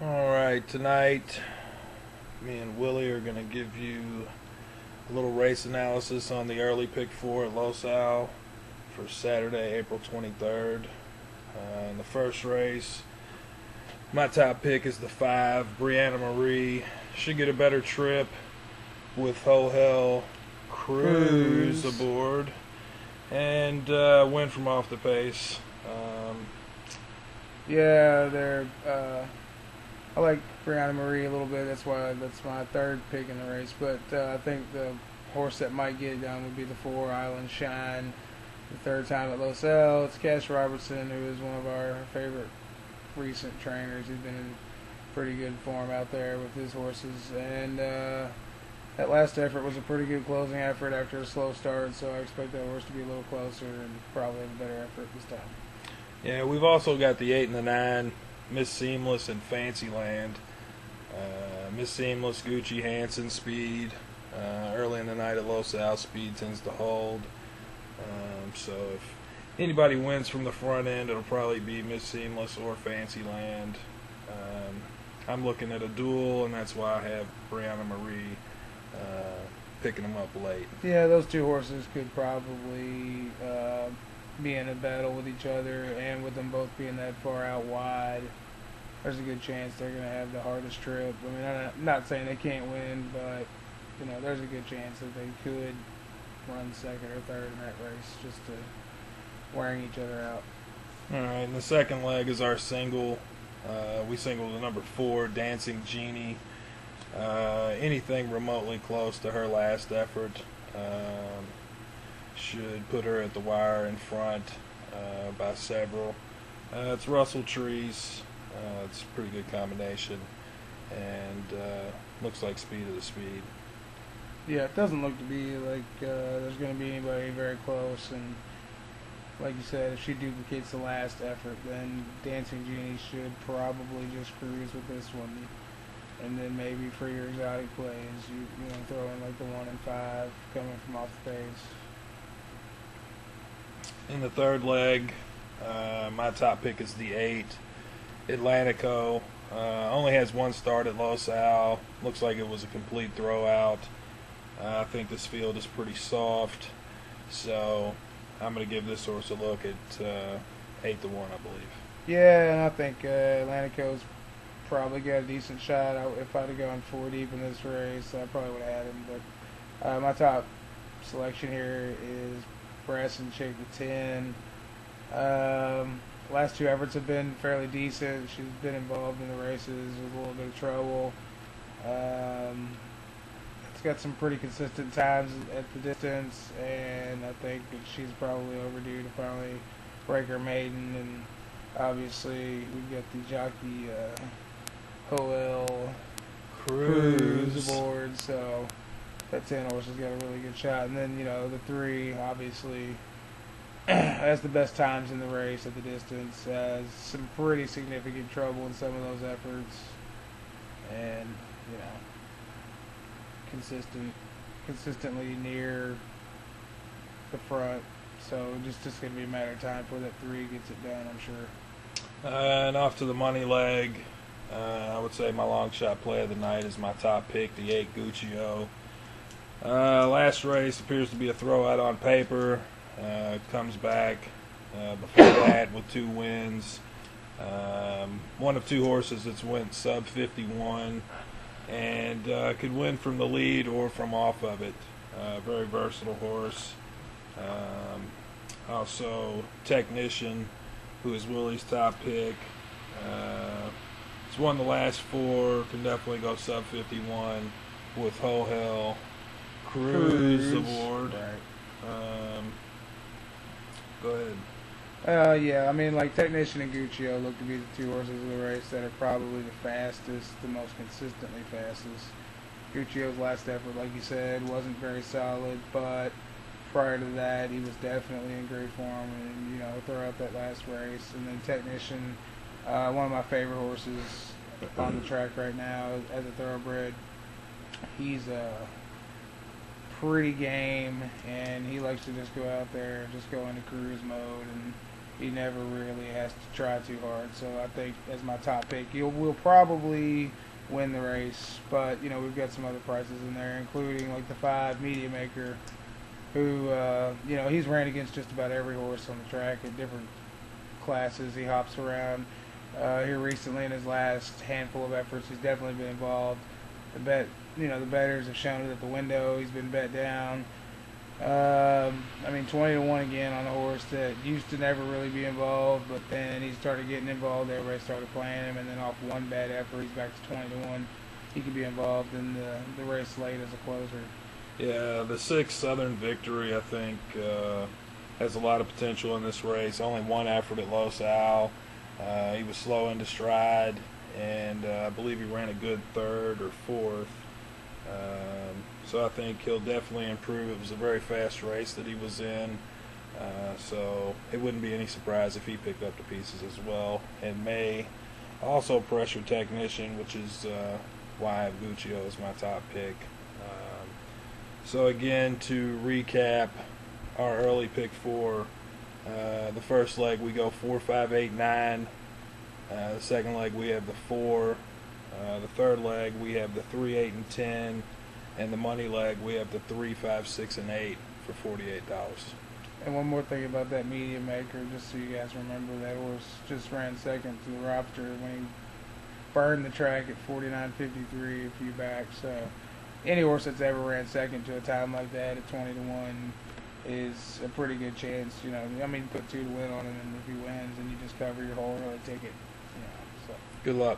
Alright, tonight me and Willie are going to give you a little race analysis on the early pick four at Los Al for Saturday, April 23rd. In the first race, my top pick is the 5, Brianna Marie. Should get a better trip with Ho Hell Cruise aboard and win from off the pace. Yeah, I like Brianna Marie a little bit. That's my third pick in the race. But I think the horse that might get it done would be the 4, Island Shine. The third time at Los Al. It's Cash Robertson, who is one of our favorite recent trainers. He's been in pretty good form out there with his horses. And that last effort was a pretty good closing effort after a slow start. So I expect that horse to be a little closer and probably have a better effort this time. Yeah, we've also got the 8 and the 9, Miss Seamless and Fancyland. Miss Seamless, Gucci Hansen speed. Early in the night at Los Al, speed tends to hold. So if anybody wins from the front end, it'll probably be Miss Seamless or Fancyland. I'm looking at a duel, and that's why I have Brianna Marie picking them up late. Yeah, those two horses could probably be in a battle with each other, and with them both being that far out wide, there's a good chance they're going to have the hardest trip. I mean, I'm not saying they can't win, but there's a good chance that they could run second or third in that race, just to wearing each other out. All right, and the second leg is our single. We singled the number 4, Dancing Genie. Anything remotely close to her last effort should put her at the wire in front by several. It's Russell Trees. It's a pretty good combination, and looks like speed of the speed. Yeah, it doesn't look to be like there's going to be anybody very close, and like you said, if she duplicates the last effort, then Dancing Genie should probably just cruise with this one. And then maybe for your exotic plays, you want to throw in like the 1 and 5 coming from off the pace. In the third leg, my top pick is the 8, Atlantico. Only has one start at Los Al. Looks like it was a complete throwout. I think this field is pretty soft, so I'm going to give this horse a look at 8 to 1, I believe. Yeah, and I think Atlantico's probably got a decent shot. If I'd have gone 4 deep in this race, I probably would have had him. But my top selection here is Brass and Shake the 10. Last 2 efforts have been fairly decent. She's been involved in the races with a little bit of trouble. It's got some pretty consistent times at the distance, and I think that she's probably overdue to finally break her maiden. And obviously, we've got the jockey Hoel Cruise aboard, so that 10 horse has got a really good shot. And then, the 3 obviously has the best times in the race at the distance, has some pretty significant trouble in some of those efforts, and, consistently near the front. So just going to be a matter of time before that 3 gets it done, I'm sure. And off to the money leg. I would say my long shot play of the night is my top pick, the 8, Guccio. Last race appears to be a throwout on paper. Comes back before that with 2 wins. One of 2 horses that's went sub 51 and could win from the lead or from off of it. Very versatile horse. Also, Technician, who is Willie's top pick. He's won the last 4, can definitely go sub 51 with Ho Hell Cruise aboard. Right. Go ahead. Yeah, I mean, like Technician and Guccio look to be the 2 horses of the race that are probably the fastest, the most consistently fastest. Guccio's last effort, like you said, wasn't very solid, but prior to that, he was definitely in great form, and throw out that last race. And then Technician, one of my favorite horses on the track right now as a thoroughbred. He's pretty game, and he likes to just go out there and just go into cruise mode and he never really has to try too hard. So I think as my top pick, will probably win the race. But we've got some other prices in there, including like the 5 Media Maker, who he's ran against just about every horse on the track at different classes. He hops around. Here recently in his last handful of efforts, he's definitely been involved. The bettors have shown it at the window. He's been bet down. 20 to 1 again on a horse that used to never really be involved, but then he started getting involved. Everybody started playing him, and then off one bad effort, he's back to 20 to 1. He could be involved in the race late as a closer. Yeah, the 6 Southern Victory, I think, has a lot of potential in this race. Only one effort at Los Al. He was slow into stride, and I believe he ran a good 3rd or 4th. So I think he'll definitely improve. It was a very fast race that he was in, so it wouldn't be any surprise if he picked up the pieces as well. And May, also Pressure Technician, which is why I have Guccio as my top pick. So again, to recap our early pick 4, the first leg we go 4, 5, 8, 9. The second leg we have the 4. The third leg we have the 3, 8, and 10. And the money leg, we have the 3, 5, 6, and 8 for $48. And one more thing about that Media Maker, just so you guys remember, that horse just ran second to the Robster when he burned the track at 49.53 a few back. So any horse that's ever ran second to a time like that at 20 to 1 is a pretty good chance. Put 2 to win on him, and if he wins, then you just cover your whole early ticket. So Good luck.